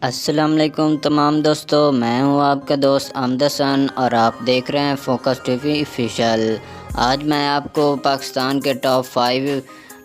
السلام علیکم تمام دوستوں، میں ہوں آپ کا دوست احمد حسن اور آپ دیکھ رہے ہیں فوکس ٹی وی آفیشیل۔ آج میں آپ کو پاکستان کے ٹاپ 5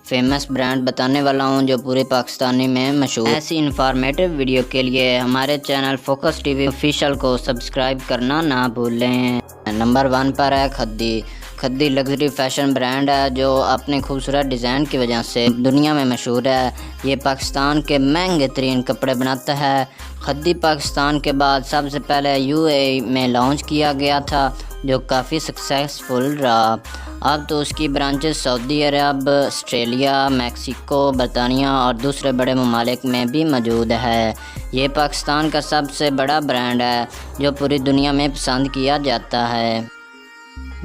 فیمس برانڈ بتانے والا ہوں جو پورے پاکستانی میں مشہور۔ ایسی انفارمیٹو ویڈیو کے لیے ہمارے channel focus T V official کو سبسکرائب کرنا نہ بھولیں۔ نمبر 1 پر ہے کھدی۔ کھدی لگژری فیشن برانڈ ہے جو اپنے خوبصورت ڈیزائن کی وجہ سے دنیا میں مشہور ہے۔ یہ پاکستان کے مہنگے ترین کپڑے بناتا ہے۔ کھدی پاکستان کے بعد سب سے پہلے UAE میں لانچ کیا گیا تھا جو کافی سکسیسفل رہا۔ اب تو اس کی برانچز سعودی عرب، آسٹریلیا، میکسیکو، برطانیہ اور دوسرے بڑے ممالک میں بھی موجود ہے۔ یہ پاکستان کا سب سے بڑا برانڈ ہے جو پوری دنیا میں پسند کیا جاتا ہے۔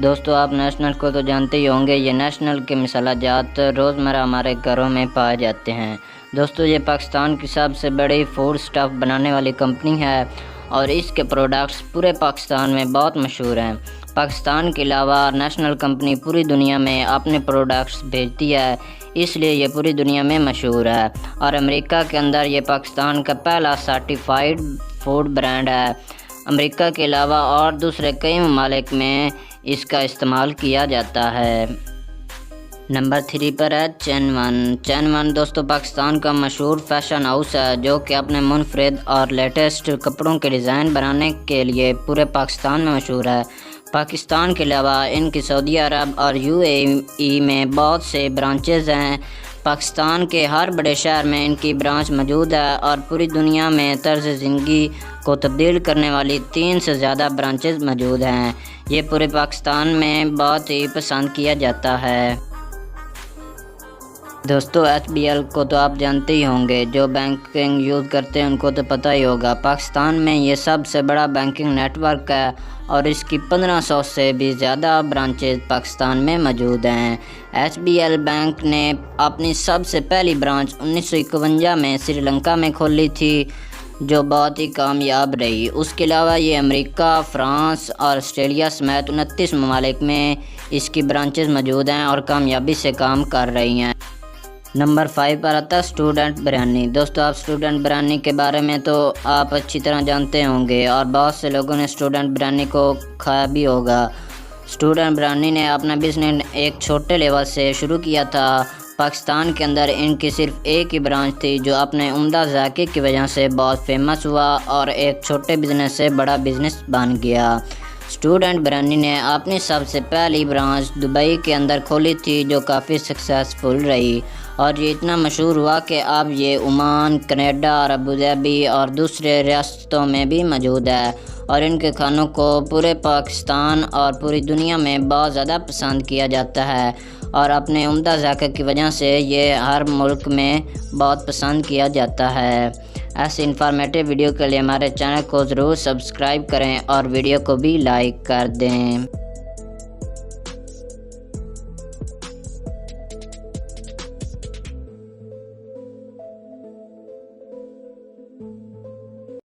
دوستو، آپ نیشنل کو تو جانتے ہی ہوں گے۔ یہ نیشنل کے مسالہ جات روزمرہ ہمارے گھروں میں پائے جاتے ہیں۔ دوستو، یہ پاکستان کی سب سے بڑی فوڈ سٹف بنانے والی کمپنی ہے اور اس کے پروڈکٹس پورے پاکستان میں بہت مشہور ہیں۔ پاکستان کے علاوہ نیشنل کمپنی پوری دنیا میں اپنے پروڈکٹس بھیجتی ہے، اس لیے یہ پوری دنیا میں مشہور ہے اور امریکہ کے اندر یہ پاکستان کا پہلا سرٹیفائیڈ فوڈ برانڈ ہے۔ امریکہ کے علاوہ اور دوسرے کئی ممالک میں اس کا استعمال کیا جاتا ہے۔ نمبر 3 پر ہے چین ون۔ چین ون دوستو پاکستان کا مشہور فیشن ہاؤس ہے جو کہ اپنے منفرد اور لیٹسٹ کپڑوں کے ڈیزائن بنانے کے لیے پورے پاکستان میں مشہور ہے۔ پاکستان کے علاوہ ان کی سعودی عرب اور UAE میں بہت سے برانچز ہیں۔ پاکستان کے ہر بڑے شہر میں ان کی برانچ موجود ہے اور پوری دنیا میں طرز زندگی کو تبدیل کرنے والی 3 سے زیادہ برانچز موجود ہیں۔ یہ پورے پاکستان میں بہت ہی پسند کیا جاتا ہے۔ دوستو، HBL کو تو آپ جانتے ہی ہوں گے، جو بینکنگ یوز کرتے ہیں ان کو تو پتہ ہی ہوگا۔ پاکستان میں یہ سب سے بڑا بینکنگ نیٹ ورک ہے اور اس کی 1500 سے بھی زیادہ برانچز پاکستان میں موجود ہیں۔ HBL بینک نے اپنی سب سے پہلی برانچ 1951 میں سری لنکا میں کھولی تھی جو بہت ہی کامیاب رہی۔ اس کے علاوہ یہ امریکہ، فرانس اور آسٹریلیا سمیت 29 ممالک میں اس کی برانچز موجود ہیں اور کامیابی سے کام کر رہی ہیں۔ نمبر 5 پر آتا ہے اسٹوڈنٹ بریانی۔ دوستو، آپ اسٹوڈنٹ بریانی کے بارے میں تو آپ اچھی طرح جانتے ہوں گے اور بہت سے لوگوں نے اسٹوڈنٹ بریانی کو کھایا بھی ہوگا۔ اسٹوڈنٹ بریانی نے اپنا بزنس ایک چھوٹے لیول سے شروع کیا تھا۔ پاکستان کے اندر ان کی صرف ایک ہی برانچ تھی جو اپنے عمدہ ذائقے کی وجہ سے بہت فیمس ہوا اور ایک چھوٹے بزنس سے بڑا بزنس بن گیا۔ اسٹوڈنٹ بریانی نے اپنی سب سے پہلی برانچ دبئی کے اندر کھولی تھی جو کافی سکسیسفل رہی اور یہ اتنا مشہور ہوا کہ اب یہ عمان، کینیڈا اور ابوظہبی اور دوسرے ریاستوں میں بھی موجود ہے اور ان کے کھانوں کو پورے پاکستان اور پوری دنیا میں بہت زیادہ پسند کیا جاتا ہے اور اپنے عمدہ ذائقے کی وجہ سے یہ ہر ملک میں بہت پسند کیا جاتا ہے۔ ایسی انفارمیٹو ویڈیو کے لیے ہمارے چینل کو ضرور سبسکرائب کریں اور ویڈیو کو بھی لائک کر دیں۔